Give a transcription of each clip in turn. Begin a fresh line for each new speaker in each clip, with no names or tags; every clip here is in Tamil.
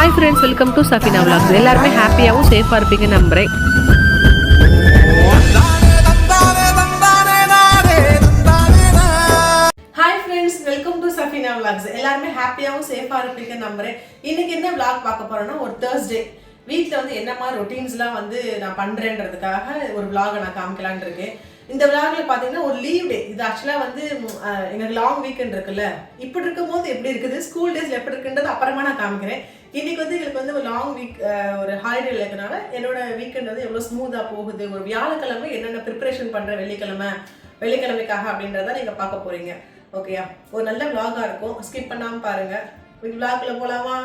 Hi friends, welcome to Safina Vlogs. எல்லாருமே ஹாப்பியாவும் சேஃபா இருப்பீங்க நம்புறேன்.
Hi friends, welcome to Safina Vlogs. எல்லாருமே ஹாப்பியாவும் சேஃபா இருப்பீங்க நம்புறேன். இன்னைக்கு என்ன vlog பார்க்க போறோம்னா ஒரு Thursday. வீட்ல வந்து என்ன மாதிரி ரொட்டீன்ஸ்லாம் வந்து நான் பண்றேன்றதுக்காக ஒரு vlog நான் காமிக்கலாம்னு இருக்கேன். இந்த vlogல பாத்தீங்கன்னா ஒரு லீவ் டே. இது ஆக்சுவலா வந்து எனக்கு லாங் வீக்கெண்ட் இருக்குல்ல. இப்படி இருக்கும்போது எப்படி இருக்குது, ஸ்கூல் டேஸ்ல எப்படி இருக்குன்றது அப்புறமா நான் காமிக்கிறேன். இன்னைக்கு வந்து எங்களுக்கு வந்து ஒரு லாங் வீக் ஒரு ஹாலிடே இருக்கனால என்னோட வீக்கெண்ட் வந்து எவ்வளவு ஸ்மூத்தா போகுது, ஒரு வியாழக்கிழமை என்னென்ன ப்ரிப்பரேஷன் பண்றேன் வெள்ளிக்கிழமைக்காக அப்படின்றத நீங்க பார்க்க போறீங்க. ஓகேயா, ஒரு நல்ல vlog-ஆ இருக்கும், ஸ்கிப் பண்ணாம பாருங்க. vlog-ல போலாமா?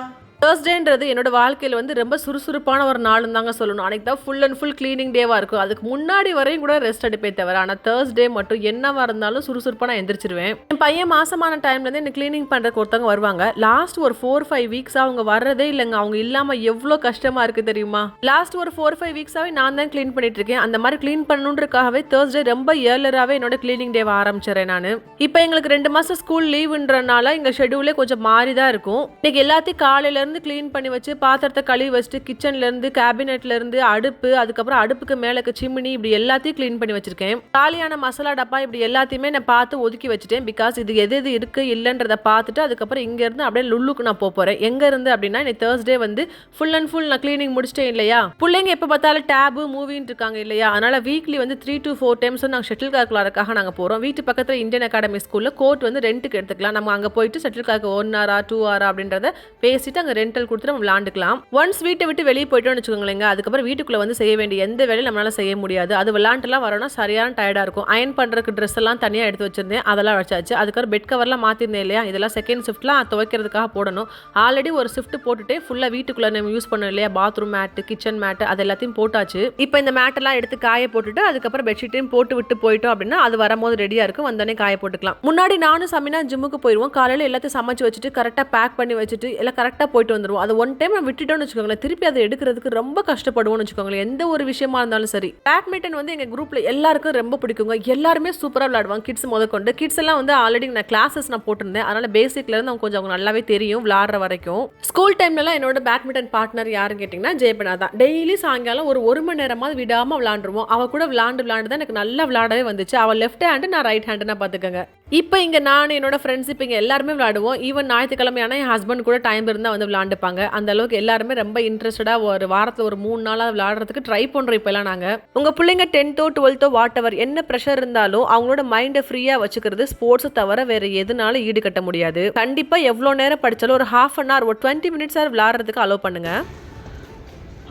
தேர்ஸ்டேன்றது என்னோட வாழ்க்கையில் வந்து ரொம்ப சுறுசுறுப்பான ஒரு நாளும் தாங்க சொல்லணும். அன்றைக்கி தான் ஃபுல் அண்ட் ஃபுல் க்ளீனிங் டேவாக இருக்கும். அதுக்கு முன்னாடி வரையும் கூட ரெஸ்ட் எடுப்பே தவிர, ஆனால் தேர்ஸ்டே மட்டும் என்னவாக இருந்தாலும் சுறுசுறுப்பாக நான் எந்திரிச்சிருவேன். என் பையன் மாசமான டைம்லேருந்து எனக்கு க்ளீனிங் பண்ணுறதுக்கு ஒருத்தவங்க வருவாங்க. லாஸ்ட் ஒரு 4-5 வீக்ஸாக அவங்க வர்றதே இல்லைங்க. அவங்க இல்லாமல் எவ்வளோ கஷ்டமாக இருக்குது தெரியுமா? லாஸ்ட் ஒரு 4-5 வீக்ஸாகவே நான் தான் க்ளீன் பண்ணிட்டு இருக்கேன். அந்த மாதிரி க்ளீன் பண்ணணுன்றக்காகவே தேர்ஸ்டே ரொம்ப ஏர்லராகவே என்னோட க்ளீனிங் டேவை ஆரம்பிச்சிடறேன் நான். இப்போ எங்களுக்கு 2 மாதம் ஸ்கூல் லீவுன்றனால எங்கள் ஷெடியூலே கொஞ்சம் மாறி தான் இருக்கும். இன்னைக்கு எல்லாத்தையும் காலையிலேருந்து க்ளீன் பண்ணி வச்சு பாத்திரத்தை கழுவி வச்சுட்டு கிச்சன்லேருந்து கேபினெட்லேருந்து அடுப்பு, அதுக்கப்புறம் அடுப்புக்கு மேலே சிம்னி, இப்படி எல்லாத்தையும் க்ளீன் பண்ணி வச்சிருக்கேன். காலியான மசாலா டப்பா இப்படி எல்லாத்தையுமே நான் பார்த்து ஒதுக்கி வச்சுட்டேன். பிகாஸ் இது எது எது இருக்கு இல்லைன்றதை பார்த்துட்டு அதுக்கப்புறம் இங்கேருந்து அப்படியே லுல்லுக்கு நான் போகிறேன். எங்கே இருந்து அப்படின்னா இன்னைக்கு தேர்ஸ்டே வந்து ஃபுல் அண்ட் ஃபுல் நான் க்ளீனிங் முடிச்சிட்டேன் இல்லையா. பிள்ளைங்க எப்போ பார்த்தாலும் டேபு மூவின்னு இருக்காங்க இல்லையா. அதனால வீக்லி வந்து 3 to 4 டைம்ஸ் நாங்கள் ஷட்டில் கார்க் விளாட்றதுக்காக நாங்கள் போகிறோம். வீட்டு பக்கத்தில் இந்தியன் அகாடமி ஸ்கூலில் கோர்ட் வந்து ரெண்ட்டுக்கு எடுத்துக்கலாம். நம்ம அங்கே போயிட்டு ஷட்டில் கார்க் 1 hour 2 hour அப்படின்றத பேசிட்டு அங்கே ரெண்டல் கொடுத்து நம்ம விளாண்டுக்கலாம். ஒன்ஸ் வீட்டை விட்டு வெளியே போயிட்டோம்னு வச்சுக்கோங்களேங்க, அதுக்கப்புறம் வீட்டுக்குள்ள வந்து செய்ய வேண்டிய எந்த வேலையும் நம்மளால செய்ய முடியாது. அது விளாண்டுலாம் வரணும்னா சரியான டயர்டா இருக்கும். அயன் பண்றதுக்கு ட்ரெஸ் எல்லாம் தனியா எடுத்து வச்சிருந்தேன், அதெல்லாம் வச்சாச்சு. அதுக்கப்புறம் பெட் கவர்லாம் மாத்திருந்தேன் இல்லையா, இதெல்லாம் செகண்ட் ஷிஃப்ட்லாம் துவைக்கிறதுக்காக போடணும். ஆல்ரெடி ஒரு ஷிஃப்ட் போட்டுட்டு ஃபுல்லா வீட்டுக்குள்ள நம்ம யூஸ் பண்ணோம் இல்லையா, பாத்ரூம் மேட், கிச்சன் மேட், அது எல்லாத்தையும் போட்டாச்சு. இப்போ இந்த மேட்டெல்லாம் எடுத்து காய போட்டுட்டு அதுக்கப்புறம் பெட்ஷீட்டையும் போட்டு விட்டு போயிட்டோம் அப்படின்னா அது வரும்போது ரெடியா இருக்கும், வந்தோடனே காய போட்டுக்கலாம். முன்னாடி நானும் சமினா ஜிம்முக்கு போயிடுவோம். காலையில எல்லாத்தையும் சமைச்சு வச்சுட்டு கரெக்டாக பேக் பண்ணி வச்சுட்டு எல்லாம் கரெக்டாக போயிட்டு வந்துடுவோம். அது ஒன் டைம் விட்டுட்டோம்னு வச்சுக்கோங்களேன், திருப்பி அதை எடுக்கிறதுக்கு ரொம்ப கஷ்டப்படுவோம்னு வச்சுக்கோங்களேன். எந்த ஒரு விஷயமா இருந்தாலும் சரி. பேட்மிண்டன் வந்து எங்க குரூப்ல எல்லாருக்கும் ரொம்ப பிடிக்குங்க. எல்லாருமே சூப்பரா விளையாடுவாங்க, கிட்ஸ் முதற்கொண்டு. கிட்ஸ் எல்லாம் வந்து ஆல்ரெடி நான் கிளாஸஸ் நான் போட்டிருந்தேன். அதனால பேசிக்ல இருந்து அவங்க கொஞ்சம் நல்லாவே தெரியும் விளையாடுற வரைக்கும். ஸ்கூல் டைம்ல என்னோட பேட்மிண்டன் பார்ட்னர் யாருன்னு கேட்டீங்கன்னா ஜெயபனா தான். டெய்லி சாயங்காலம் ஒரு மணி நேரமாவது விடாம விளையாண்டுருவோம். அவ கூட விளையாண்டு தான் எனக்கு நல்லா விளையாடவே வந்துச்சு. அவ லெஃப்ட் ஹேண்டு, நான் ரைட் ஹேண்டுனா பாத்துக்கோங்க. இப்போ இங்கே நான் என்னோட ஃப்ரெண்ட்ஸ் இப்போ இங்கே எல்லாருமே விளையாடுவோம். ஈவன் ஞாயிற்றுக்கிழமையான என் ஹஸ்பண்ட் கூட டைம் இருந்தால் வந்து விளையாண்டுப்பாங்க. அந்த அளவுக்கு எல்லாருமே ரொம்ப இன்ட்ரெஸ்டடாக ஒரு வாரத்தில் ஒரு 3 நாளாக விளையாடுறதுக்கு ட்ரை பண்ணுறோம். இப்போலாம் நாங்கள் உங்கள் பிள்ளைங்க 10th 12th வாட் எவர் என்ன ப்ரெஷர் இருந்தாலும் அவங்களோட மைண்டை ஃப்ரீயாக வச்சுக்கிறது ஸ்போர்ட்ஸை தவிர வேறு எதுனாலும் ஈடுகட்ட முடியாது. கண்டிப்பாக எவ்வளோ நேரம் படித்தாலும் ஒரு ½ an hour, ஒரு 20 minutes விளையாடுறதுக்கு அலோவ் பண்ணுங்க.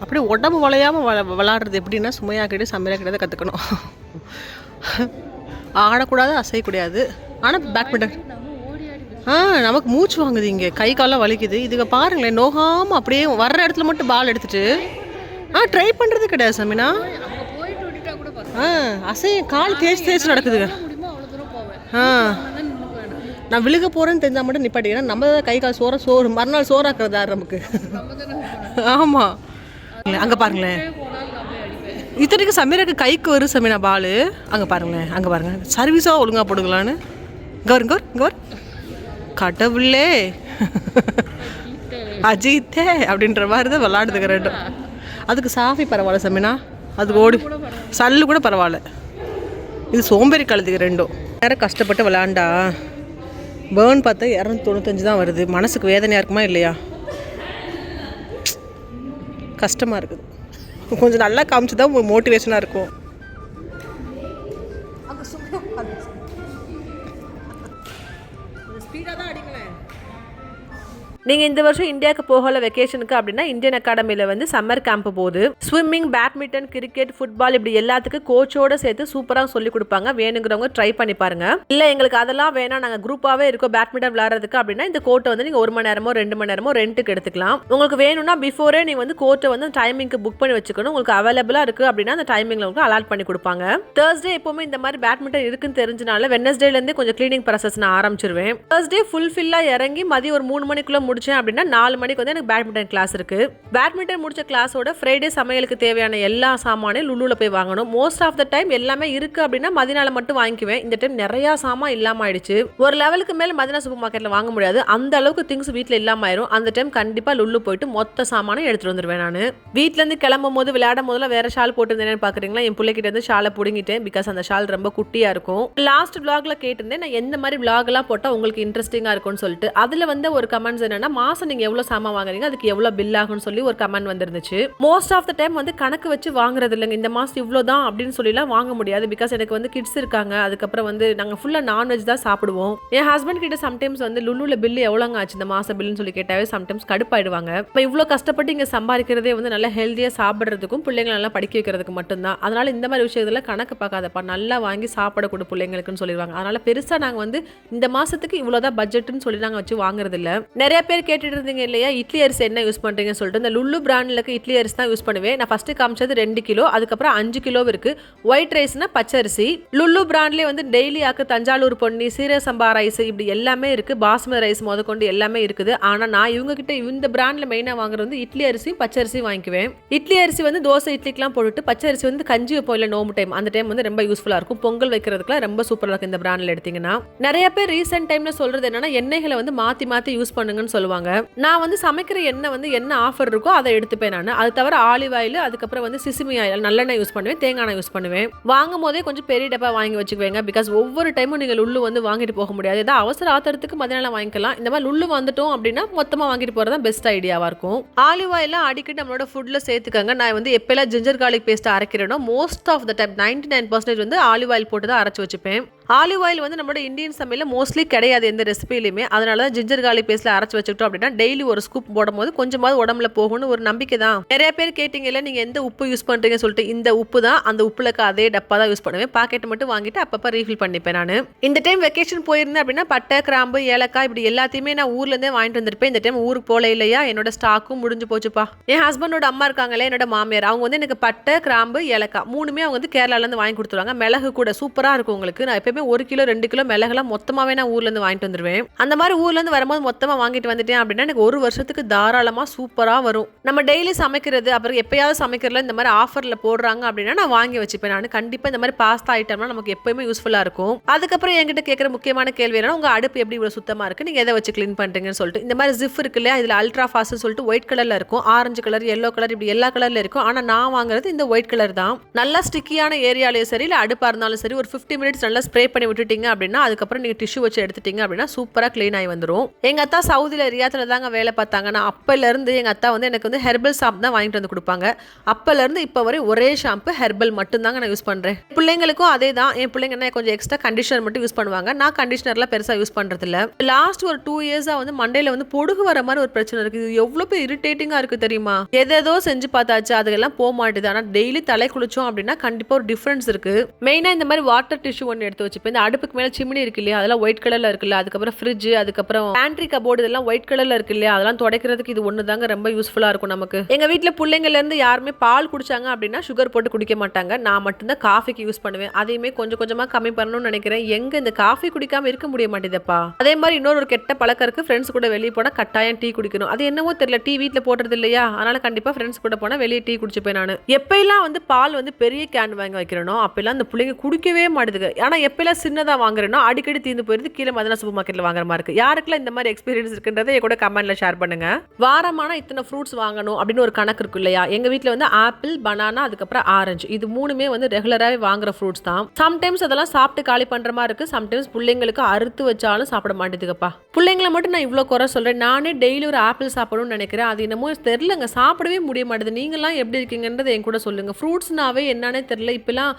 அப்படியே உடம்பு வளையாமல் விளையாடுறது எப்படின்னா சுமையாக்கிட்டு சமையலாக்கிட்டு கற்றுக்கணும். ஆடக்கூடாது, அசையக்கூடாது. ஆனால் பேட்மிண்டன் நமக்கு மூச்சு வாங்குது, இங்கே கை காலெலாம் வலிக்குது. இதுக்கு பாருங்களேன், நோகாமல் அப்படியே வர்ற இடத்துல மட்டும் பால் எடுத்துட்டு ட்ரை பண்ணுறது கிடையாது சமினா. அசைய கால் தேய்ச்சி நடக்குதுங்க. நான் விழுக போகிறேன்னு தெரிஞ்சால் மட்டும் நிப்பாட்டிக்கிறேன். நம்ம தான் கை கால் சோறு மறுநாள் சோறாக்குறதா நமக்கு. ஆமாம், அங்கே பாருங்களேன், இத்தனைக்கு சமீராக்கு கைக்கு வரும் சமீனா பால். அங்கே பாருங்களேன், அங்கே பாருங்கள், சர்வீஸாக ஒழுங்காக போடுங்களான்னு. கவர் கடவுளே அஜித்தே அப்படின்ற மாதிரி தான் விளாடுதுங்க ரெண்டும். அதுக்கு சாஃபி பரவாயில்ல சமீனா, அதுக்கு ஓடி சல்லு கூட பரவாயில்ல. இது சோம்பேறி கழுதுக்கு ரெண்டும். நேரம் கஷ்டப்பட்டு விளாண்டா பேர்ன் பார்த்தா 295 தான் வருது. மனசுக்கு வேதனையாக இருக்குமா இல்லையா? கஷ்டமாக இருக்குது. கொஞ்சம் நல்லா காமிச்சு தான் மோட்டிவேஷனாக இருக்கும். ஸ்பீடாக தான் அடிங்களேன். நீங்கள் இந்த வருஷம் இந்தியாவுக்கு போகல வெக்கேஷனுக்கு அப்படின்னா இந்தியன் அகாடமியில் வந்து சம்மர் கேம்ப் போகுது. ஸ்விம்மிங், பேட்மிண்டன், கிரிக்கெட், ஃபுட்பால் இப்படி எல்லாத்துக்கும் கோச்சோட சேர்த்து சூப்பராக சொல்லி கொடுப்பாங்க. வேணுங்கிறவங்க ட்ரை பண்ணி பாருங்க. இல்லை எங்களுக்கு அதெல்லாம் வேணாம், நாங்கள் குரூப்பாகவே இருக்கோம் பேட்மிண்டன் விளையாடுறதுக்கு அப்படின்னா இந்த கோர்ட்டை வந்து நீங்கள் 1 மணி நேரமோ 2 மணி நேரமோ ரெண்ட்டுக்கு எடுத்துக்கலாம். உங்களுக்கு வேணும்னா பிஃபோரே நீங்கள் வந்து கோர்ட்டை வந்து டைமிங்க்கு புக் பண்ணி வச்சுக்கணும். உங்களுக்கு அவைலபிளாக இருக்குது அப்படின்னா அந்த டைமிங்கில் உங்களுக்கு அலாட் பண்ணி கொடுப்பாங்க. தேர்ஸ்டே எப்போவுமே இந்த மாதிரி பேட்மிண்டன் இருக்குன்னு தெரிஞ்சனால வெட்னஸ்டேலேருந்தே கொஞ்சம் க்ளீனிங் ப்ராசஸ் நான் ஆரம்பிச்சிருவேன். தேர்ஸ்டே ஃபுல்ஃபில்லாக இறங்கி மதியம் ஒரு 3 மணிக்குள்ளே முடிச்சேன் அப்படின்னா 4 மணிக்கு வந்து எனக்கு பேட்மிண்டன் கிளாஸ் இருக்கு. பேட்மிண்டன் முடிச்ச கிளாஸோட ஃப்ரைடே சமையலுக்கு தேவையான எல்லா சாமானையும் லுலுல போய் வாங்கணும். மோஸ்ட் ஆஃப் த டைம் எல்லாமே இருக்கு அப்படின்னா மதினால மட்டும் வாங்கிக்குவேன். இந்த டைம் நிறைய சாமான் இல்லாம ஆயிடுச்சு. ஒரு லெவலுக்கு மேல மதினா சூப்பர் மார்க்கெட்ல வாங்க முடியாது, அந்த அளவுக்கு திங்ஸ் வீட்ல இல்லாம ஆயிரும். அந்த டைம் கண்டிப்பா லுல்லு போயிட்டு மொத்த சாமானும் எடுத்துட்டு வந்துருவேன். நான் வீட்ல இருந்து கிளம்பும் போது விளையாடும் போதுல வேற ஷால் போட்டுருந்தேன்னு பாக்குறீங்களா, என் பிள்ளைகிட்ட இருந்து ஷாலை புடுங்கிட்டேன். பிகாஸ் அந்த ஷால் ரொம்ப குட்டியா இருக்கும். லாஸ்ட் vlogல கேட்டிருந்தேன் நான் எந்த மாதிரி vlog எல்லாம் போட்டா உங்களுக்கு இன்ட்ரெஸ்டிங்கா இருக்கும்னு சொல்லிட்டு. அதுல வந்து ஒரு கமெண்ட்ஸ் என்னன்னா, மாசம் நீங்க எவ்வளவு சாமான் வாங்குறீங்க, அதுக்கு எவ்வளவு பில் ஆகும்னு சொல்லி ஒரு கமெண்ட் வந்திருந்துச்சு. மோஸ்ட் ஆஃப் த டைம் வந்து கணக்கு வச்சு வாங்குறது இல்லைங்க. இந்த மாசம் இவ்வளவுதான் அப்படின்னு சொல்லிலாம் வாங்க முடியாது. பிகாஸ் எனக்கு வந்து கிட்ஸ் இருக்காங்க. அதுக்கப்புறம் வந்து நாங்க ஃபுல்லா நான்வெஜ் தான் சாப்பிடுவோம். என் ஹஸ்பண்ட் கிட்ட சம்டைம்ஸ் வந்து லுலுல பில் எவ்வளோங்க ஆச்சு இந்த மாசம் பில்னு சொல்லி கேட்டாவே சம்டைம்ஸ் கடுப்பாயிடுவாங்க. இப்போ இவ்வளோ கஷ்டப்பட்டு இங்கே சம்பாதிக்கிறதே வந்து நல்லா ஹெல்த்தியாக சாப்பிட்றதுக்கும் பிள்ளைங்களை நல்லா படிக்க வைக்கிறதுக்கு மட்டும்தான். அதனால இந்த மாதிரி விஷயத்துல கணக்கு பார்க்காதப்பா, நல்லா வாங்கி சாப்பிட கொடு பிள்ளைங்களுக்குன்னு சொல்லிடுவாங்க. அதனால பெருசா நாங்கள் வந்து இந்த மாசத்துக்கு இவ்வளோதான் பட்ஜெட்னு சொல்லி நாங்கள் வச்சு வாங்குறது இல்லை. நிறைய பேர் கேட்டுட்டு இருந்தீங்க இல்லையா, இட்லி அரிசி என்ன யூஸ் பண்றீங்கன்னு சொல்லிட்டு. இந்த லுல்லு பிராண்ட்ல இட்லி அரிசி தான் யூஸ் பண்ணுவேன். நான் ஃபர்ஸ்ட் காமிச்சது 2 கிலோ, அதுக்கப்புறம் 5 கிலோ இருக்கு. ஒயிட் ரைஸ்னா பச்சரிசி. லுல்லு பிராண்ட்லேயே வந்து டெய்லி ஆக்கு தஞ்சாவூர் பொன்னி, சீரக சம்பா ரைஸ் இப்படி எல்லாமே இருக்கு. பாஸ்மதி ரைஸ் முதற்கொண்டு எல்லாமே இருக்குது. ஆனா நான் இவங்க கிட்ட இந்த பிராண்ட்ல மெயினா வாங்குறது வந்து இட்லி அரிசி பச்சரிசி வாங்கிக்குவேன். இட்லி அரிசி வந்து தோசை இட்லிக்கெல்லாம் போட்டுட்டு, பச்சரிசி வந்து கஞ்சி வைப்போம் இல்ல நோம்பு டைம், அந்த டைம் வந்து ரொம்ப யூஸ்ஃபுல்லா இருக்கும். பொங்கல் வைக்கிறதுக்குலாம் ரொம்ப சூப்பரா இருக்கும் இந்த பிராண்ட்ல எடுத்தீங்கன்னா. நிறைய பேர் ரீசெண்ட் டைம்ல சொல்றது என்னன்னா, எண்ணெய்களை வந்து மாத்தி மாத்தி யூஸ் பண்ணுங்கன்னு சொல்லுவாங்க. நான் வந்து சமைக்கிற எண்ணெய் வந்து என்ன ஆஃபர் இருக்கோ அதை எடுத்துப்பேன் நான். அது தவிர ஆலிவ் ஆயில், அதுக்கப்புறம் வந்து சிசிமி ஆயில், நல்லெண்ணெய் யூஸ் பண்ணுவேன், தேங்காய் எண்ணெய் யூஸ் பண்ணுவேன். வாங்கும் போதே கொஞ்சம் பெரிய டப்பா வாங்கி வச்சுக்குவேங்க. பிகாஸ் ஒவ்வொரு டைமும் நீங்க லுல்லு வந்து வாங்கிட்டு போக முடியாது. ஏதாவது அவசர ஆத்திரத்துக்கு மதியானம் வாங்கிக்கலாம். இந்த மாதிரி லுல்லு வந்துட்டோம் அப்படின்னா மொத்தமா வாங்கிட்டு போறதா பெஸ்ட் ஐடியாவா இருக்கும். ஆலிவ் ஆயில் அடிக்கடி நம்மளோட ஃபுட்ல சேர்த்துக்கங்க. நான் வந்து எப்பெல்லாம் ஜிஞ்சர் கார்லிக் பேஸ்ட் அரைக்கிறேனோ மோஸ்ட் ஆஃப் த டைம் 99% வந்து ஆலிவ் ஆயில் போட்டு தான் அரைச்சு வச்சுப்பேன். ஆலிவ் ஆயில் வந்து நம்மளோட இந்தியன் சமையல மோஸ்ட்லி கிடையாது எந்த ரெசிபிலையுமே. அதனால தான் ஜிஞ்சர் கார்லிக் பேஸ்ட்ல அரைச்சு வச்சுக்கிட்டோம் அப்படின்னா டெய்லி ஒரு ஸ்கூப் போடும்போது கொஞ்சமாவது உடம்புல போகும்னு ஒரு நம்பிக்கை தான். நிறைய பேர் கேட்டீங்கல்ல நீங்க எந்த உப்பு யூஸ் பண்றீங்கன்னு சொல்லிட்டு, இந்த உப்பு தான் அந்த உப்புல அதே டப்பா தான் யூஸ் பண்ணுவேன். பாக்கெட் மட்டும் வாங்கிட்டு அப்பப்ப ரீஃபில் பண்ணிப்பேன். நான் இந்த டைம் வெக்கேஷன் போயிருந்தேன் அப்படின்னா பட்டை, கிராம்பு, ஏலக்காய் இப்படி எல்லாத்தையுமே நான் ஊர்ல இருந்தே வாங்கிட்டு வந்திருப்பேன். இந்த டைம் ஊருக்கு போல இல்லையா, என்னோட ஸ்டாக்கும் முடிஞ்சு போச்சுப்பா. என் ஹஸ்பண்டோட அம்மா இருக்காங்களே, என்னோட மாமியார், அவங்க வந்து எனக்கு பட்டை, கிராம்பு, ஏலக்காய் மூணுமே அவங்க வந்து கேரளால இருந்து வாங்கி கொடுத்துருவாங்க. மிளகு கூட சூப்பரா இருக்கும் உங்களுக்கு. நான் எப்பயுமே 1 கிலோ 2 கிலோ மிளகுலாம் மொத்தமாவே நான் ஊர்ல இருந்து வாங்கிட்டு வந்துருவேன். அந்த மாதிரி ஊர்ல இருந்து வரும்போது மொத்தமா வாங்கிட்டு வந்துட்டேன் அப்படின்னா எனக்கு ஒரு வருஷத்துக்கு தாராளமா சூப்பரா வரும். நம்ம டெய்லி சமைக்கிறது, அப்புறம் எப்பயாவது சமைக்கிறதுல இந்த மாதிரி ஆஃபர்ல போடுறாங்க அப்படின்னா நான் வாங்கி வச்சுப்பேன். நான் கண்டிப்பா இந்த மாதிரி பாஸ்தா ஐட்டம்லாம் நமக்கு எப்பயுமே யூஸ்ஃபுல்லா இருக்கும். அதுக்கப்புறம் என்கிட்ட கேட்குற முக்கியமான கேள்வி என்னன்னா, உங்க அடுப்பு எப்படி இவ்வளவு சுத்தமா இருக்கு, நீங்க எதை வச்சு கிளீன் பண்றீங்கன்னு சொல்லிட்டு. இந்த மாதிரி ஜிப் இருக்கு இல்லையா, இதுல அல்ட்ரா ஃபாஸ்ட் சொல்லிட்டு ஒயிட் கலர்ல இருக்கும், ஆரஞ்சு கலர், எல்லோ கலர் இப்படி எல்லா கலர்ல இருக்கும். ஆனா நான் வாங்குறது இந்த ஒயிட் கலர் தான். நல்லா ஸ்டிக்கியான ஏரியாலயும் சரி, இல்ல அடுப்பா இருந்தாலும் சரி, ஒரு 50 மினிட்ஸ் நல்லா ஸ்ப்ரே பண்ணி விட்டுட்டீங்க அப்படின்னா அதுக்கப்புறம் நீங்க டிஷ்யூ வச்சு எடுத்துட்டீங்க அப்படின்னா சூப்பரா கிளீன் ஆகி வந்துடும். எங்க அத்தா சவுதியில ரியாத்ல தாங்க வேலை பார்த்தாங்க. நான் அப்பல இருந்து எங்க அத்தா வந்து எனக்கு வந்து ஹெர்பல் ஷாம்பு தான் வாங்கிட்டு வந்து கொடுப்பாங்க. அப்பல இருந்து இப்ப வரை ஒரே ஷாம்பு ஹெர்பல் மட்டும் தாங்க நான் யூஸ் பண்றேன். பிள்ளைங்களுக்கும் அதே தான். என் பிள்ளைங்க என்ன கொஞ்சம் எக்ஸ்ட்ரா கண்டிஷனர் மட்டும் யூஸ் பண்ணுவாங்க. நான் கண்டிஷனர்லாம் பெருசா யூஸ் பண்றது இல்ல. லாஸ்ட் ஒரு 2 இயர்ஸா வந்து மண்டையில வந்து பொடுகு வர மாதிரி ஒரு பிரச்சனை இருக்கு. இது எவ்வளவு பேர் இரிட்டேட்டிங்கா இருக்கு தெரியுமா. எதோ செஞ்சு பார்த்தாச்சு, அதெல்லாம் போக மாட்டேது. ஆனா டெய்லி தலை குளிச்சோம் அப்படின்னா கண்டிப்பா ஒரு டிஃபரன்ஸ் இருக்கு. மெயினா இந்த மாதிரி வாட்டர் டிஷ்யூ ஒன்று எடுத்து வச்சுப்பேன். இந்த அடுப்புக்கு மேல சிம்னி இருக்கு இல்லையா, அதெல்லாம் ஒயிட் கலர்ல இருக்குல்ல, அதுக்கப்புறம் ஃப்ரிட்ஜ், அதுக்கப்புறம் பேண்ட்ரி கபோர்டு இதெல்லாம் ஒயிட் கலர்ல இருக்கு இல்லையா, அதெல்லாம் துடைக்கிறதுக்கு இது ஒன்று தாங்க ரொம்ப யூஸ்ஃபுல்லா இருக்கும் நமக்கு. எங்க வீட்டில் பிள்ளைங்கள்ல இருந்து யாருமே பால் குடிச்சாங்க அப்படின்னா சுகர் போட்டு குடிக்க மாட்டாங்க. நான் மட்டும்தான் காஃபிக்கு யூஸ் பண்ணுவேன். அதையுமே கொஞ்சம் கொஞ்சமா கம்மி பண்ணணும்னு நினைக்கிறேன். எங்க இந்த காஃபி குடிக்காம இருக்க முடிய மாட்டேதப்பா. அதே மாதிரி இன்னொரு கெட்ட பழக்கம் இருக்கு, ஃப்ரெண்ட்ஸ் கூட வெளியே போனா கட்டாயம் டீ குடிக்கணும். அது என்னவோ தெரியல, டீ வீட்டில் போடுறது இல்லையா, அதனால கண்டிப்பா ஃப்ரெண்ட்ஸ் கூட போனா வெளியே டீ குடிச்சுப்பேன். நான் எப்பெல்லாம் வந்து பால் வந்து பெரிய கேன் வாங்கி வைக்கிறேனோ அப்பெல்லாம் இந்த பிள்ளைங்க குடிக்கவே மாட்டேதுங்க. ஆனா எப்பெல்லாம் சின்னதா வாங்குறேனோ அடிக்கடி தீர்ந்து போயிருது, கீழே மதினா சூப்பர் மார்க்கெட்ல வாங்குற மாதிரி இருக்கு. யாருக்கெல்லாம் இந்த மாதிரி எக்ஸ்பீரியன்ஸ் இருக்குன்றதை கூட கமெண்ட்ல ஷேர் பண்ணுங்க. வாரமான இத்தனை ஃப்ரூட்ஸ் வாங்கணும் அப்படின்னு ஒரு கணக்கு இருக்கு இல்லையா. எங்க வீட்டில் வந்து ஆப்பிள், பனானா, அதுக்கப்புறம் ஆரஞ்சு, இது மூணுமே வந்து ரெகுலராகவே வாங்குற ஃப்ரூட்ஸ் தான். சம்டைம்ஸ் அதெல்லாம் சாப்பிட்டு காலி பண்ற மாதிரி இருக்கு. சம்டைம்ஸ் பிள்ளைங்களுக்கு அறுத்து வச்சாலும் சாப்பிட மாட்டேதுப்பா. பிள்ளைங்களை மட்டும் நான் இவ்வளோ குறை சொல்றேன். நானே டெய்லி ஒரு ஆப்பிள் சாப்பிடணும்னு நினைக்கிறேன். அது என்னமோ தெரியலங்க, சாப்பிடவே முடிய மாட்டேது. நீங்களாம் எப்படி இருக்கீங்கன்றது என் கூட சொல்லுங்க. ஃப்ரூட்ஸ்னாவே என்னன்னே தெரியல, இப்பெல்லாம்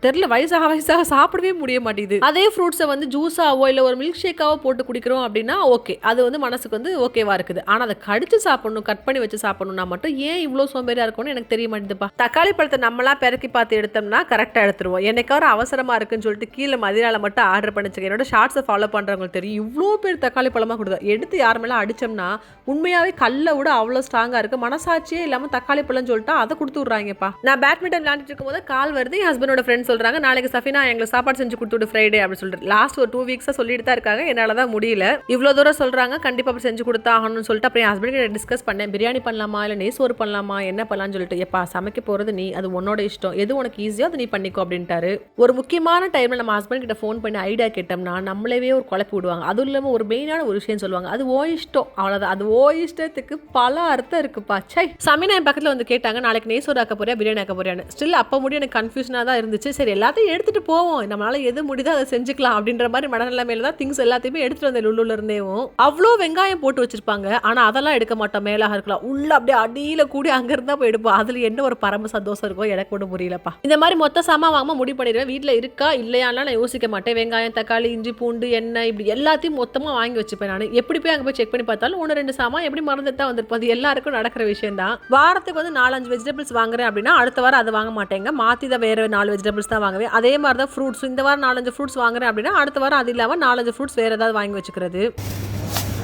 தெரியல, வயசாக சாப்பிடவே முடிய மாட்டேங்குது. அதே ஃப்ரூட்ஸை வந்து ஜூஸாவோ இல்லை ஒரு மில்க் ஷேக்காவோ போட்டு குடிக்கிறோம் அப்படின்னா ஓகே, அது வந்து மனசுக்கு வந்து ஓகேவா இருக்குது. ஆனால் அதை கடிச்சு சாப்பிடணும், கட் பண்ணி வச்சு சாப்பிடணும்னா மட்டும் ஏன் இவ்வளோ சோம்பேறியா இருக்கும்னு எனக்கு தெரிய மாட்டேதுப்பா. தக்காளி பழத்தை நம்மளாம் பெருக்கி பார்த்து எடுத்தோம்னா கரெக்டாக எடுத்துருவோம். என்னைக்காவது அவசரமா இருக்குன்னு சொல்லிட்டு கீழே மதினால மட்டும் ஆர்டர் பண்ணிச்சுக்க. என்னோட ஷார்ட்ஸை ஃபாலோ பண்றவங்களுக்கு தெரியும், இவ்வளோ பேர் தக்காளி பழமா கொடுத்தா எடுத்து யார் மேலே அடிச்சோம்னா உண்மையாவே கல்லை விட அவ்வளோ ஸ்ட்ராங்கா இருக்கு. மனசாட்சியே இல்லாம தக்காளி பழம் சொல்லிட்டா அதை கொடுத்து விட்றாங்கப்பா. நான் பேட்மிண்டன் விளையாண்டுட்டு இருக்கும் போது கால் வருது. என் ஹஸ்பண்டோட ஃப்ரெண்ட் சொல்றாங்க, நாளைக்கு சஃபினா எங்களுக்கு சாப்பாடு செஞ்சு கொடுத்துட்டு ஃப்ரைடே அப்படின்னு சொல்லிட்டு லாஸ்ட் ஒரு 2 வீக்ஸாக சொல்லிட்டு தான் இருக்காங்க. என்னால் தான் முடியல. இவ்வளோ தூரம் சொல்கிறாங்க, கண்டிப்பாக அப்படி செஞ்சு கொடுத்தா ஆகணும்னு சொல்லிட்டு அப்புறம் என் ஹஸ்பண்ட் கிட்ட டிஸ்கஸ் பண்ணேன். பிரியாணி பண்ணலாமா இல்லை நெய் சோறு பண்ணலாமா என்ன பண்ணலாம்னு சொல்லிட்டு, எப்பா சமைக்க போகிறது நீ, அது உன்னோட இஷ்டம், எது உனக்கு ஈஸியோ அதை நீ பண்ணிக்கோ அப்படின்ட்டாரு. ஒரு முக்கியமான டைமில் நம்ம ஹஸ்பண்ட் கிட்ட ஃபோன் பண்ணி ஐடியா கேட்டோம்னா நம்மளவே ஒரு குழப்பி விடுவாங்க. அதுவும் இல்லாமல் ஒரு மெயினான ஒரு விஷயம் சொல்லுவாங்க, அது ஓ இஷ்டம், அவ்வளோதான். அது ஓ இஷ்டத்துக்கு பல அர்த்தம் இருக்குப்பா. சை சமீனா என் பக்கத்தில் வந்து கேட்டாங்க, நாளைக்கு நெய் சோறு ஆக்க போறியா பிரியாணி ஆக்க போறியான்னு. ஸ்டில் அப்போ முடியும் எனக்கு கன்ஃபியூஷனாக தான் இருந்துச்சு. சரி எல்லாத்தையும் எடுத்துகிட்டு போவோம், நம்மளால எது முடியுதோ அதை செஞ்சுக்கலாம் அப்படின்ற மாதிரி மனநிலைமையில தான் திங்ஸ் எல்லாத்தையுமே எடுத்துகிட்டு வந்தேன். லுல்லுல இருந்தேவும் அவ்வளோ வெங்காயம் போட்டு வச்சிருப்பாங்க, ஆனால் அதெல்லாம் எடுக்க மாட்டோம். மேலாக இருக்கலாம் உள்ள அப்படியே அடியில் கூடி அங்கே இருந்தால் போய் எடுப்போம். அதில் என்ன ஒரு பரம சந்தோஷம் இருக்கும் எனக்கு ஒன்றும் புரியலப்பா. இந்த மாதிரி மொத்த சாமான் வாங்க முடிவு பண்ணிடுவேன். வீட்டில் இருக்கா இல்லையாலாம் நான் யோசிக்க மாட்டேன். வெங்காயம் தக்காளி இஞ்சி பூண்டு எண்ணெய் இப்படி எல்லாத்தையும் மொத்தமாக வாங்கி வச்சுப்பேன். நான் எப்படி போய் அங்கே போய் செக் பண்ணி பார்த்தாலும் 1-2 சாமான் எப்படி மறந்துட்டு தான் வந்திருப்போம். அது எல்லாருக்கும் நடக்கிற விஷயம் தான். வாரத்துக்கு வந்து 4-5 வெஜிடபிள்ஸ் வாங்குறேன் அப்படின்னா அடுத்த வாரம் அதை வாங்க மாட்டேங்க, மாற்றி தான் வேறு 4 வெஜிடபிள்ஸ் தான் வாங்குவேன். அதே மாதிரி தான் ஃப்ரூட்ஸ், இந்த வாரம் 4-5 ஃப்ரூட்ஸ் வாங்குறேன் அப்படின்னா அடுத்த வாரம் அது இல்லாமல் 4-5 ஃப்ரூட்ஸ் வேறு ஏதாவது வாங்கி வச்சுக்கிறது.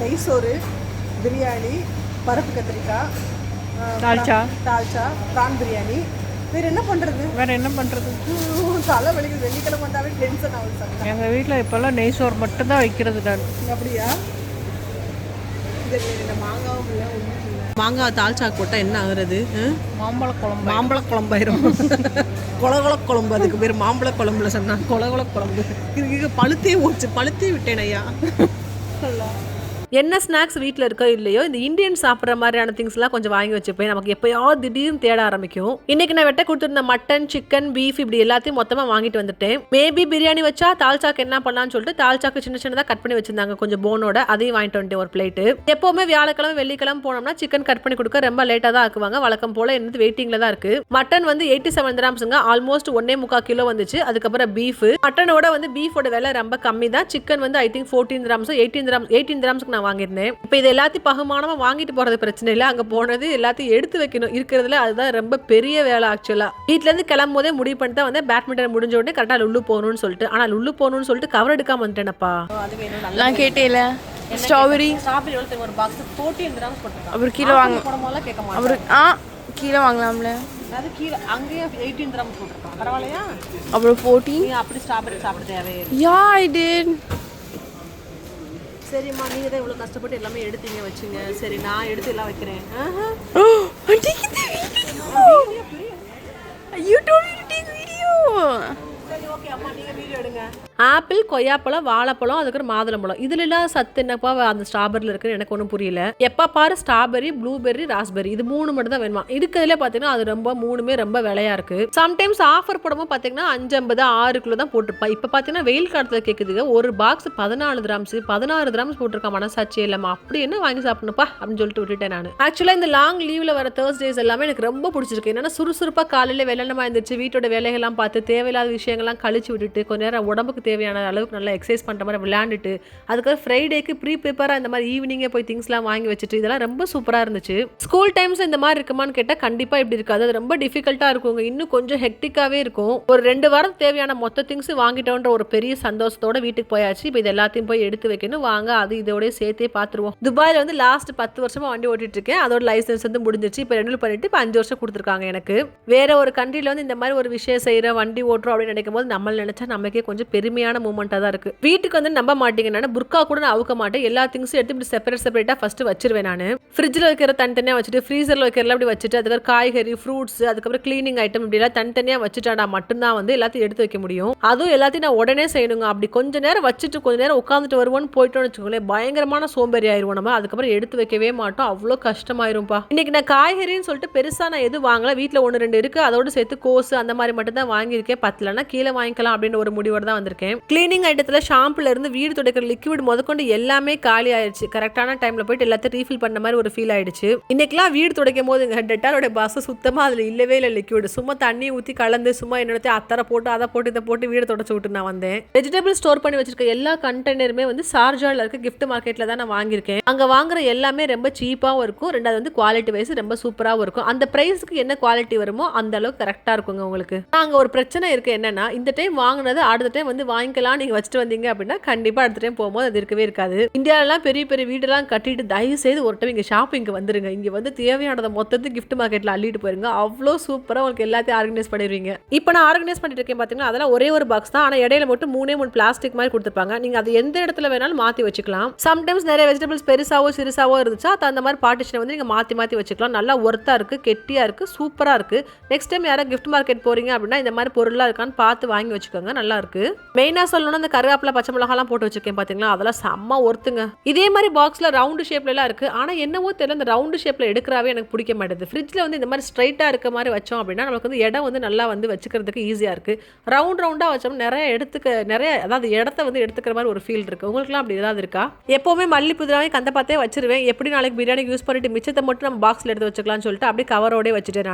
நெய் சோறு, பிரியாணி, பருப்பு கத்திரிக்காய், தால்ச்சா, ப்ரான் பிரியாணி. வேற என்ன பண்றது தலை வலிக்குது. வெள்ளிக்கிழமை வந்தாவே டென்ஷன் ஆகுது.
எங்கள் வீட்டில் இப்போல்லாம் நெய் சோறு மட்டும்தான் வைக்கிறது நான்.
அப்படியா? மாங்காவும் இல்லை, மாங்காய் தால்ச்சா போட்டால் என்ன ஆகுறது? மாம்பழ குழம்பாயிரும். கொலகொல குழம்பு, அதுக்கு பேர் மாம்பழ குழம்புல சொன்னா கொலகொல குழம்பு. இதுக்கு பழுத்தே விட்டேன் ஐயா.
என்ன ஸ்நாக்ஸ் வீட்டில் இருக்கோ இல்லையோ இந்த இந்தியன் சாப்பிட்ற மாதிரியான திங்ஸ்லாம் கொஞ்சம் வாங்கி வச்சுப்பேன். நமக்கு எப்போயாவது திடீர்னு தேட ஆரம்பிக்கும். இன்னைக்கு நான் வெட்ட கொடுத்துருந்த மட்டன் சிக்கன் பீஃப் இப்படி எல்லாத்தையும் மொத்தமாக வாங்கிட்டு வந்துட்டேன். மேபி பிரியாணி வச்சா தால்ச்சாக்கு என்ன பண்ணலாம்னு சொல்லிட்டு தால்ச்சாக்கு சின்ன சின்னதாக கட் பண்ணி வச்சிருந்தாங்க கொஞ்சம் போனோட, அதையும் வாங்கிட்டு வந்துட்டேன் ஒரு பிளேட்டு. எப்போவுமே வியாழக்கிழமை வெள்ளிக்கிழமை போனோம்னா சிக்கன் கட் பண்ணி கொடுக்க ரொம்ப லேட்டாக தான் ஆக்குவாங்க. வழக்கம் போல என்னது வெயிட்டிங்கில் தான் இருக்கு. மட்டன் வந்து 87 கிராம்ஸுங்க, ஆல்மோஸ்ட் 1.25 கிலோ வந்துச்சு. அதுக்கப்புறம் பீஃப், மட்டனோட வந்து பீஃபோட விலை ரொம்ப கம்மி தான். சிக்கன் வந்து ஐ திங்க் 14 கிராம்ஸோ 18 கிராம்ஸ்க்கு வாங்கியிருந்தேன். இப்போ இது எல்லாத்தையும் பகுமானமா வாங்கிட்டு போறது பிரச்சனை இல்லை, அங்க போனது எல்லாத்தையும் எடுத்து வைக்கணும். இருக்கிறதுல அதுதான் ரொம்ப பெரிய வேலை. ஆக்சுவலா வீட்ல இருந்து கிளம்பும் போதே முடிவு பண்ணிட்டு வந்து பேட்மிண்டன் முடிஞ்ச உடனே கரெக்டா லுல்லு போகணும்னு சொல்லிட்டு, ஆனா லுல்லு போகணும்னு சொல்லிட்டு கவர் எடுக்காம வந்துட்டேனப்பா.
நான் கேட்டேல ஸ்ட்ராபெரி
எவ்வளவு ஒரு பாக்ஸ் 14 கிராம்ஸ் போட்டுருக்காங்க.
அவர் கிலோ வாங்க
போடும்போது கேட்க மாட்டாங்க.
அவரு கிலோ வாங்கலாம்ல,
அது கீழே அங்கேயே 18 கிராம்ஸ் போட்டுருக்காங்க. பரவாயில்லையா?
அப்புறம் 14.
நீ அப்படி ஸ்ட்ராபெரி சாப்பிட தேவையே இல்லை.
யா ஐ டிட்.
சரிம்மா, நீங்க தான் இவ்வளவு கஷ்டப்பட்டு எல்லாமே எடுத்தீங்க வச்சுங்க. சரி நான் எடுத்து எல்லாம் வைக்கிறேன்.
You told me to take video.
சரி ஓகே அம்மா, நீங்க வீடியோ எடுங்க.
ஆப்பிள், கொய்யாப்பழம், வாழைப்பழம், அதுக்கு மாதுளம்பழம், இதுல எல்லாம் சத்து என்னப்பா அந்த ஸ்ட்ராபெரியில் இருக்குன்னு எனக்கு ஒன்றும் புரியல. எப்போ பாரு ஸ்ட்ராபெரி, ப்ளூபெர்ரி, ராஸ்பெரி இது 3 மட்டும் தான் வேணுமா. இதுக்குதுல பார்த்தீங்கன்னா அது ரொம்ப 3மே ரொம்ப விலையா இருக்கு. சம்டைம்ஸ் ஆஃபர் போடும்போது பார்த்தீங்கன்னா 5.50 6 கிலோ தான் போட்டிருப்பா. இப்போ பார்த்தீங்கன்னா வெயில் காலத்தில் கேட்குதுங்க ஒரு பாக்ஸ் 14 கிராம்ஸ் 16 கிராம்ஸ் போட்டிருக்கா. மனசாட்சி இல்லாம அப்படி என்ன வாங்கி சாப்பிடணுப்பா அப்படின்னு சொல்லிட்டு விட்டுட்டேன் நான். ஆக்சுவலாக இந்த லாங் லீவ்ல வர தேர்ஸ்டேஸ் எல்லாமே எனக்கு ரொம்ப பிடிச்சிருக்கு. என்னன்னா சுறுசுறுப்பாக காலையில் வெள்ளனமா இருந்துச்சு, வீட்டோட வேலைகள்லாம் பார்த்து தேவையில்லாத விஷயங்கள்லாம் கழிச்சு விட்டுட்டு கொஞ்ச நேரம் உடம்புக்கு தேவையான அளவுக்கு நல்லா எக்ஸசைஸ் பண்ணுற மாதிரி விளையாண்டுட்டு அதுக்கப்புறம் ஃப்ரைடேக்கு ப்ரிப்பேராக இந்த மாதிரி ஈவினிங்கே போய் திங்ஸ்லாம் வாங்கி வச்சுட்டு இதெல்லாம் ரொம்ப சூப்பராக இருந்துச்சு. ஸ்கூல் டைம்ஸ் இந்த மாதிரி இருக்குமான்னு கேட்டால் கண்டிப்பாக இப்படி இருக்காது. அது ரொம்ப டிஃபிகல்ட்டாக இருக்குங்க, இன்னும் கொஞ்சம் ஹெக்டிக்காகவே இருக்கும். ஒரு 2 வாரத்துக்கு தேவையான மொத்த திங்ஸ் வாங்கிட்டோன்ற ஒரு பெரிய சந்தோஷத்தோட வீட்டுக்கு போயாச்சு. இப்போ இது எல்லாத்தையும் போய் எடுத்து வைக்கணும். வாங்க அது இதோடய சேர்த்தே பார்த்துருவோம். துபாயில் வந்து லாஸ்ட் 10 வருஷமாக வண்டி ஓட்டிட்டு இருக்கேன். அதோட லைசன்ஸ் வந்து முடிஞ்சிருச்சு. இப்போ ரெனியூல் பண்ணிட்டு இப்போ 5 வருஷம் கொடுத்துருக்காங்க எனக்கு. வேற ஒரு கண்ட்ரியில் வந்து இந்த மாதிரி ஒரு விஷயம் செய்கிற வண்டி ஓட்டுறோம் அப்படின்னு நினைக்கும் போது நம்ம நினைச்சா நமக்கே கொஞ்சம் பெருமையான மூமெண்ட்டாக தான் இருக்கு. வீட்டுக்கு வந்து நம்ப மாட்டீங்க, நான் புர்கா கூட நான் அவுக்க மாட்டேன். எல்லா திங்ஸும் எடுத்து இப்படி செப்பரேட்டா ஃபர்ஸ்ட் வச்சிருவேன். நான் ஃப்ரிட்ஜில் வைக்கிற தனித்தனியாக வச்சுட்டு ஃப்ரீசரில் வைக்கிறல அப்படி வச்சுட்டு அதுக்கப்புறம் காய்கறி ஃப்ரூட்ஸ் அதுக்கப்புறம் கிளீனிங் ஐட்டம் இப்படி எல்லாம் தனித்தனியாக வச்சுட்டாடா மட்டும்தான் வந்து எல்லாத்தையும் எடுத்து வைக்க முடியும். அதுவும் எல்லாத்தையும் நான் உடனே செய்யணுங்க. அப்படி கொஞ்ச நேரம் வச்சுட்டு கொஞ்ச நேரம் உட்காந்துட்டு வருவோன்னு போயிட்டோம்னு வச்சுக்கோங்களேன், பயங்கரமான சோம்பேறி ஆயிடுவோம் நம்ம. அதுக்கப்புறம் எடுத்து வைக்கவே மாட்டோம், அவ்வளோ கஷ்டமாயிரும்பா. இன்னைக்கு நான் காய்கறின்னு சொல்லிட்டு பெருசா நான் எது வாங்கல, வீட்டில் 1-2 இருக்கு, அதோடு சேர்த்து கோஸ் அந்த மாதிரி மட்டும் தான் வாங்கியிருக்கேன். பத்தலன்னா கீழே வாங்கிக்கலாம் அப்படின்னு ஒரு முடிவோட தான் வந்திருக்கேன். கிளீனிங் ஐட்டத்தில் ஷாம்புல இருந்து வீடு துடைக்கிற லிக்விட் முதற்கொண்டு எல்லாமே காலி ஆயிடுச்சு. கரெக்டான டைம்ல போயிட்டு எல்லாத்தையும் ரீஃபில் பண்ண மாதிரி ஒரு ஃபீல் ஆயிடுச்சு. இன்னைக்கெல்லாம் வீடு துடைக்கும் போது டெட்டாலோட பாஸ் சுத்தமா அதுல இல்லவே இல்லை லிக்விட். சும்மா தண்ணி ஊற்றி கலந்து சும்மா என்னத்தை அத்தரை போட்டு அதை போட்டு இதை போட்டு வீடு தொடச்சு விட்டு நான் வந்தேன். வெஜிடபிள் ஸ்டோர் பண்ணி வச்சிருக்க எல்லா கண்டெய்னருமே வந்து சார்ஜால இருக்க கிஃப்ட் மார்க்கெட்ல தான் நான் வாங்கியிருக்கேன். அங்க வாங்குற எல்லாமே ரொம்ப சீப்பாவும் இருக்கும், ரெண்டாவது வந்து குவாலிட்டி வைஸ் ரொம்ப சூப்பராகவும் இருக்கும். அந்த பிரைஸ்க்கு என்ன குவாலிட்டி வருமோ அந்த அளவுக்கு கரெக்டா இருக்குங்க உங்களுக்கு. அங்க ஒரு பிரச்சனை இருக்கு, என்னன்னா இந்த டைம் வாங்கினது அடுத்த டைம் வந்து வாங்கிக்கலாம் நீங்கள் வச்சுட்டு வந்தீங்க அப்படின்னா கண்டிப்பாக அடுத்த டைம் போகும்போது அது இருக்கவே இருக்காது. இந்தியாவிலாம் பெரிய பெரிய வீடெல்லாம் கட்டிட்டு தயவு செய்து ஒரு டைம் இங்கே ஷாப்பிங்க்கு வந்துருங்க. இங்கே வந்து தேவையானதை மொத்தத்து கிஃப்ட் மார்க்கெட்டில் அள்ளிட்டு போயிருங்க. அவ்வளோ சூப்பராக உங்களுக்கு எல்லாத்தையும் ஆர்கனைஸ் பண்ணிடுவீங்க. இப்போ நான் ஆர்கனைஸ் பண்ணிட்டு இருக்கேன் பார்த்தீங்கன்னா அதெல்லாம் ஒரே ஒரு பாக்ஸ் தான். ஆனால் இடையில மட்டும் 3 பிளாஸ்டிக் மாதிரி கொடுத்துருப்பாங்க. நீங்கள் அது எந்த இடத்துல வேணாலும் மாற்றி வச்சுக்கலாம். சம்டைம்ஸ் நிறைய வெஜிடபிள்ஸ் பெருசாவோ சிறுசாவோ இருந்துச்சா அந்த மாதிரி பார்ட்டிஷனை வந்து நீங்கள் மாற்றி வச்சுக்கலாம். நல்லா ஒர்த்தாக இருக்குது, கெட்டியாக இருக்குது, சூப்பராக இருக்குது. நெக்ஸ்ட் டைம் யாராவது கிஃப்ட் மார்க்கெட் போகிறீங்க அப்படின்னா இந்த மாதிரி பொருளாக இருக்கான்னு பார்த்து வாங்கி வச்சுக்கோங்க. நல்லா இருக்குது. மெயினாக சொல்லணும்னா இந்த கருவேப்பிலை பச்சை மிளகாலாம் போட்டு வச்சுருக்கேன் பார்த்தீங்களா, அதெல்லாம் செம்ம ஒர்த்துங்க. இதே மாதிரி பாக்ஸில் ரவுண்டு ஷேப்லலாம் இருக்குது. ஆனால் என்னவோ தெரியல இந்த ரவுண்டு ஷேப்பில் எடுக்கிறாவே எனக்கு பிடிக்க மாட்டேது. ஃப்ரிட்ஜில் வந்து இந்த மாதிரி ஸ்ட்ரைட்டாக இருக்க மாதிரி வச்சோம் அப்படின்னா நமக்கு வந்து இடம் வந்து நல்லா வந்து வச்சுக்கிறதுக்கு ஈஸியாக இருக்குது. ரவுண்டாக வச்சோம்னா நிறைய அதாவது இடத்த வந்து எடுத்துக்கிற மாதிரி ஒரு ஃபீல் இருக்குது. உங்களுக்குலாம் அப்படி ஏதாவது இருக்கா? எப்போவுமே மல்லி புதினாவே கந்த பார்த்தே வச்சிருவேன். எப்படி நாளைக்கு பிரியாணிக்கு யூஸ் பண்ணிட்டு மிச்சத்தை மட்டும் நம்ம பாக்ஸில் எடுத்து வச்சுக்கலாம்னு சொல்லிட்டு அப்படியே கவரோடே வச்சுட்டேன்.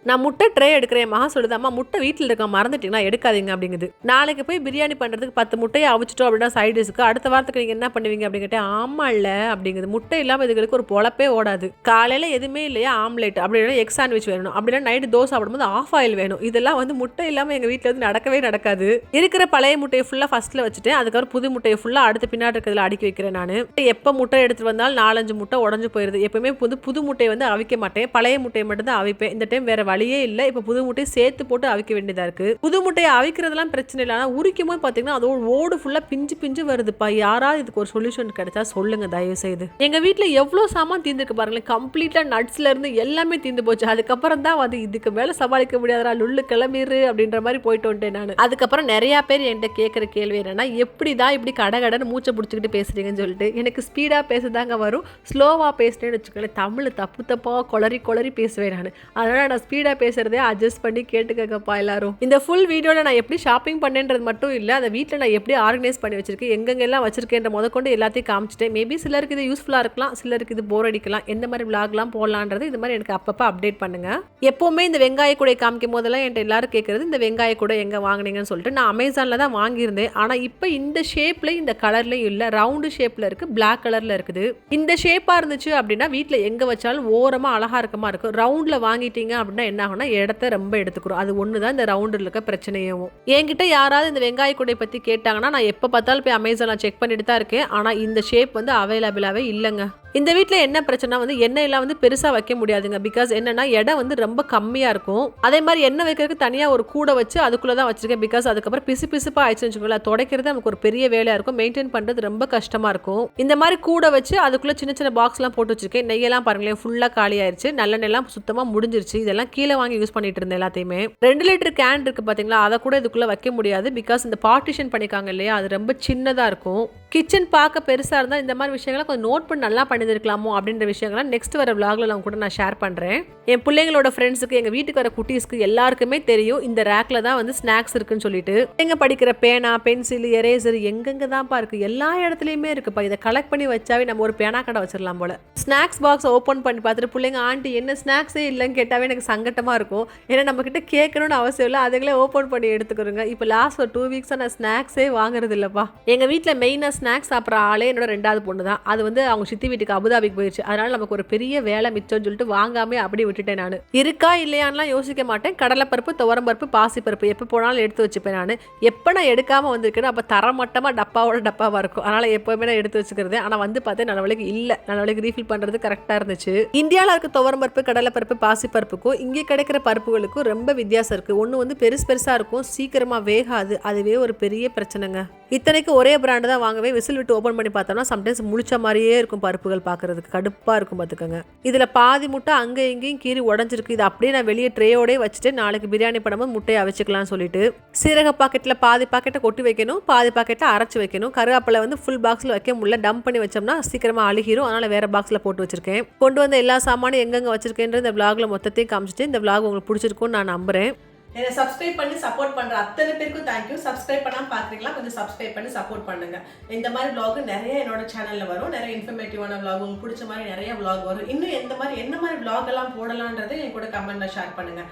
நான் முட்டை ட்ரே எடுக்கிறேன். மகா சொல்லுது, அம்மா முட்டை வீட்டில் இருக்க மறந்துட்டீங்கன்னா எடுக்காதீங்க அப்படிங்குது. நாளைக்கு போய் பிரியாணி பண்ணுறதுக்கு 10 முட்டையை அவிச்சிட்டோம் அப்படின்னா சைடிஸ்க்கு அடுத்த வாரத்துக்கு நீங்கள் என்ன பண்ணுவீங்க அப்படின்னு கேட்டேன். ஆமா இல்லை அப்படிங்குது. முட்டை இல்லாமல் இதுகளுக்கு ஒரு பொழப்பே ஓடாது. காலையில் எதுவுமே இல்லையா, ஆம்லேட் அப்படின்னா எக் சாண்ட்விச் வேணும், அப்படின்னா நைட்டு தோசை சாப்பிடும்போது ஆஃப் ஆயில் வேணும். இதெல்லாம் வந்து முட்டை இல்லாமல் எங்கள் வீட்டில் வந்து நடக்கவே நடக்காது. இருக்கிற பழைய முட்டையை ஃபுல்லாக ஃபர்ஸ்ட்டில் வச்சுட்டேன். அதுக்கப்புறம் புது முட்டையை ஃபுல்லாக அடுத்த பின்னாடி இருக்கிறதுல அடுக்கி வைக்கிறேன். நான் எப்போ முட்டை எடுத்துகிட்டு வந்தாலும் 4-5 முட்டை உடஞ்சு போயிடுது. எப்பவுமே புது முட்டையை வந்து அவிக்க மாட்டேன். பழைய முட்டையை மட்டும் தான் அவிப்பேன். இந்த டைம் வேற வழியே இல்லை. இப்போ புது முட்டையை சேர்த்து போட்டு அவிக்க வேண்டியதா இருக்கு. புது முட்டையை அவிக்கிறதுலாம் பிரச்சனை இல்லை. ஆனால் உரிக்கும் போது பார்த்தீங்கன்னா அதோட ஓடு ஃபுல்லாக பிஞ்சு வருதுப்பா. யாராவது இதுக்கு ஒரு சொல்யூஷன் கிடைச்சா சொல்லுங்க தயவு செய்து. எங்க வீட்டில் எவ்வளோ சாமான் தீர்ந்துருக்கு பாருங்களேன். கம்ப்ளீட்டா நட்ஸ்ல இருந்து எல்லாமே தீர்ந்து போச்சு. அதுக்கப்புறம் தான் வந்து இதுக்கு மேல சமாளிக்க முடியாதா, லுள்ளு கிளம்பிடு அப்படின்ற மாதிரி போயிட்டு வந்துட்டேன் நான். அதுக்கப்புறம் நிறைய பேர் என்கிட்ட கேட்குற கேள்வி என்னன்னா, எப்படிதான் இப்படி கடகடன்னு மூச்சை பிடிச்சிக்கிட்டு பேசுறீங்கன்னு சொல்லிட்டு. எனக்கு ஸ்பீடா பேசுதாங்க வரும், ஸ்லோவா பேசுறேன்னு வச்சுக்கோங்களேன். தமிழ் தப்பா குளறி பேசுவேன் நான். அதனால நான் ஸ்பீடா பேசுறதே அட்ஜஸ்ட் பண்ணி கேட்டுக்கங்கப்பா எல்லாரும். இந்த ஃபுல் வீடியோல நான் எப்படி ஷாப்பிங் பண்ணேன்றது மட்டும் இல்லை, அதை வீட்டில் நான் எப்படி ஆர்கனைஸ் பண்ணி வச்சிருக்கேன், எங்கெங்கெல்லாம் வச்சிருக்கேன்ற முதற்கொண்டு எல்லாத்தையும் காமிச்சிட்டேன். மேபி சிலருக்கு இது யூஸ்ஃபுல்லாக இருக்கலாம், சிலருக்கு இது போர் அடிக்கலாம். எந்த மாதிரி விளாக்லாம் போடலான்றது இது மாதிரி எனக்கு அப்பப்போ அப்டேட் பண்ணுங்க. எப்போவுமே இந்த வெங்காய கூடை காமிக்கும் போதெல்லாம் என்கிட்ட எல்லாரும் கேட்கறது இந்த வெங்காய கூடை எங்கே வாங்கினீங்கன்னு சொல்லிட்டு. நான் அமேசானில் தான் வாங்கியிருந்தேன். ஆனால் இப்போ இந்த ஷேப்லையும் இந்த கலர்லையும் இல்லை, ரவுண்டு ஷேப்பில் இருக்குது, பிளாக் கலரில் இருக்குது. இந்த ஷேப்பாக இருந்துச்சு அப்படின்னா வீட்டில் எங்கே வச்சாலும் ஓரமாக அழகாக இருக்கமா இருக்கும். ரவுண்டில் வாங்கிட்டீங்க அப்படின்னா என்ன ஆகும்னா இடத்த ரொம்ப எடுத்துக்கிறோம். அது ஒன்று தான் இந்த ரவுண்டில் இருக்க பிரச்சனையும். என்கிட்ட யாராவது இந்த வெங்காய கூடை பற்றி கேட்டாங்கன்னா நான் எப்போ பார்த்தாலும் போய் அமேசானில் செக் பண்ணிட்டு தான் இருக்கேன். ஆனால் இந்த ஷேப் வந்து அவைலபிளாகவே இல்லைங்க. இந்த வீட்டில் என்ன பிரச்சனை வந்து எண்ணெயெல்லாம் வந்து பெருசாக வைக்க முடியாதுங்க. பிகாஸ் என்னன்னா இடம் வந்து ரொம்ப கம்மியாக இருக்கும். அதே மாதிரி எண்ணெய் வைக்கிறதுக்கு தனியாக ஒரு கூடை வச்சு அதுக்குள்ளே தான் வச்சிருக்கேன். பிகாஸ் அதுக்கப்புறம் பிசுப்பாக ஆயிடுச்சுன்னு வச்சுக்கோங்களேன், துடைக்கிறது நமக்கு ஒரு பெரிய வேலையாக இருக்கும், மெயின்டைன் பண்ணுறது ரொம்ப கஷ்டமாக இருக்கும். இந்த மாதிரி கூடை வச்சு அதுக்குள்ளே சின்ன பாக்ஸ்லாம் போட்டு வச்சிருக்கேன். நெய்யெல்லாம் பாருங்களேன் ஃபுல்லாக காலி ஆயிடுச்சு, நல்லெண்ணெய்லாம் சுத்தமாக முடிஞ்சிருச்சு. இதெல்லாம் கீழே வாங்கி யூஸ் பண்ணிட்டு இருந்தேன் எல்லாத்தையுமே. 2 லிட்டர் கேன் இருக்கு பார்த்தீங்களா, அதை கூட இதுக்குள்ளே வைக்க முடியாது. பிகாஸ் இந்த பார்ட்டிஷன் பண்ணிக்காங்க இல்லையா, அது ரொம்ப சின்னதாக இருக்கும். கிச்சன் பார்க்க பெருசாக இருந்தால் இந்த மாதிரி விஷயங்களை கொஞ்சம் நோட் பண்ணி நல்லா பண்ணியிருக்கலாமோ அப்படின்ற விஷயங்களை நெக்ஸ்ட் வர விளாகில் நான் கூட நான் ஷேர் பண்ணுறேன். என் பிள்ளைங்களோட ஃப்ரெண்ட்ஸுக்கு, எங்கள் வீட்டுக்கு வர குட்டீஸ்க்கு எல்லாருக்குமே தெரியும் இந்த ரேக்கில் தான் வந்து ஸ்நாக்ஸ் இருக்குன்னு சொல்லிட்டு. எங்க படிக்கிற பேனா, பென்சில், எரேசர் எங்கெங்கே தான்ப்பா இருக்குது, எல்லா இடத்துலையுமே இருக்குப்பா. இதை கலெக்ட் பண்ணி வச்சாவே நம்ம ஒரு பேனா கடை வச்சிடலாம் போல. ஸ்நாக்ஸ் பாக்ஸ் ஓப்பன் பண்ணி பார்த்துட்டு பிள்ளைங்க ஆண்டி என்ன ஸ்நாக்ஸே இல்லைன்னு கேட்டாவே எனக்கு சங்கட்டமாக இருக்கும். ஏன்னா நம்மக்கிட்ட கேட்கணும்னு அவசியம் இல்லை, அதுங்களே ஓப்பன் பண்ணி எடுத்துக்கிறோங்க. இப்போ லாஸ்ட் ஒரு 2 வீக்ஸாக நான் ஸ்நாக்ஸே வாங்குறது இல்லைப்பா. எங்கள் வீட்டில் மெயினாக ஸ்நாக்ஸ் சாப்பிட்ற ஆளே என்னோட 2வது பொண்ணு தான். அது வந்து அவங்க சித்தி வீட்டுக்கு அபுதாபிக்கு போயிடுச்சு. அதனால நமக்கு ஒரு பெரிய வேலை மிச்சம்னு சொல்லிட்டு வாங்காமே அப்படி விட்டுட்டேன் நான். இருக்கா இல்லையான்லாம் யோசிக்க மாட்டேன். கடலைப்பருப்பு, துவரம்பருப்பு, பாசிப்பருப்பு எப்போ போனாலும் எடுத்து வச்சுப்பேன் நான். எப்போ நான் எடுக்காமல் வந்திருக்கேன்னு அப்போ தரமட்டமாக டப்பாவாக இருக்கும். அதனால் எப்போவுமே நான் எடுத்து வச்சுக்கிறது. ஆனால் வந்து பார்த்தேன் நல்லவளுக்கு இல்லை, நல்லவளுக்கு ரீஃபில் பண்ணுறது கரெக்டாக இருந்துச்சு. இந்தியாவில் இருக்க துவரம்பருப்பு, கடலைப்பருப்பு, பாசிப்பருப்புக்கும் இங்கே கிடைக்கிற பருப்புகளுக்கும் ரொம்ப வித்தியாசம் இருக்குது. ஒன்று வந்து பெருசாக இருக்கும், சீக்கிரமாக வேகாது. அதுவே ஒரு பெரிய பிரச்சனைங்க. இத்தனைக்கு ஒரே பிராண்டு தான் வாங்கவே. விசில் விட்டு ஓப்பன் பண்ணி பார்த்தோம்னா சம்டைம்ஸ் முழிச்ச மாதிரியே இருக்கும் பருப்புகள், பார்க்கறதுக்கு கடுப்பாக இருக்கும் பார்த்துக்கோங்க. இதில் பாதி முட்டை அங்கே இங்கேயும் கீறி உடஞ்சிருக்கு. இது அப்படியே நான் வெளியே ட்ரேயோடே வச்சுட்டு நாளைக்கு பிரியாணி பண்ணும்போது முட்டையை அவிச்சிக்கலாம்னு சொல்லிட்டு சீரக பாக்கெட்டில் பாதி பாக்கெட்டை கொட்டி வைக்கணும், பாதி பாக்கெட்டை அரைச்சி வைக்கணும். கருவேப்பிலை வந்து ஃபுல் பாக்ஸில் வைக்க முடியல, டம்ப் பண்ணி வச்சோம்னா சீக்கிரமாக அழுகிரும். அதனால் வேறு பாக்ஸில் போட்டு வச்சிருக்கேன். கொண்டு வந்த எல்லா சாமானும் எங்கெங்கே வச்சிருக்கேன்ற இந்த விளாகில் மொத்தத்தையும் காமிச்சிட்டு இந்த விளாக் உங்களுக்கு பிடிச்சிருக்கும்னு நான் நம்புறேன்.
என்னை சப்ஸ்கிரைப் பண்ணி சப்போர்ட் பண்ணுற அத்தனை பேருக்கும் தேங்க்யூ. சப்ஸ்கிரைப் பண்ணாமல் பார்க்குறீங்களா, கொஞ்சம் சப்ஸ்கிரைப் பண்ணி சப்போர்ட் பண்ணுங்க. இந்த மாதிரி vlog நிறைய என்னோட சேனலில் வரும். நிறைய இன்ஃபர்மேட்டிவான vlog, உங்களுக்கு பிடிச்ச மாதிரி நிறைய vlog வரும். இன்னும் என்ன மாதிரி vlog எல்லாம் போடலான்றதை என் கூட கமெண்ட்டில் ஷேர் பண்ணுங்க.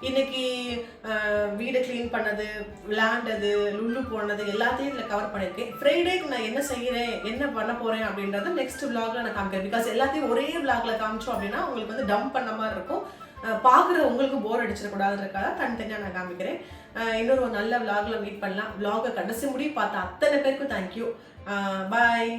இன்னைக்கு வீடை க்ளீன் பண்ணது, விளையாண்டது, லுல்லு போனது எல்லாத்தையும் இதில் கவர் பண்ணியிருக்கேன். ஃப்ரைடேக்கு நான் என்ன செய்கிறேன், என்ன பண்ண போகிறேன் அப்படின்றத நெக்ஸ்ட் vlogல நான் காமிக்கிறேன். பிகாஸ் எல்லாத்தையும் ஒரே vlogல காமிச்சோம் அப்படின்னா உங்களுக்கு வந்து டம்ப் பண்ண மாதிரி இருக்கும். பார்க்குற உங்களுக்கு போர் அடிச்சிடக்கூடாதுன்றக்காக தனித்தனியாக நான் காமிக்கிறேன். இன்னொரு ஒரு நல்ல விலாகில் மீட் பண்ணலாம். விலாகை கடைசி முடிவு பார்த்த அத்தனை பேருக்கும் தேங்க்யூ. பாய்.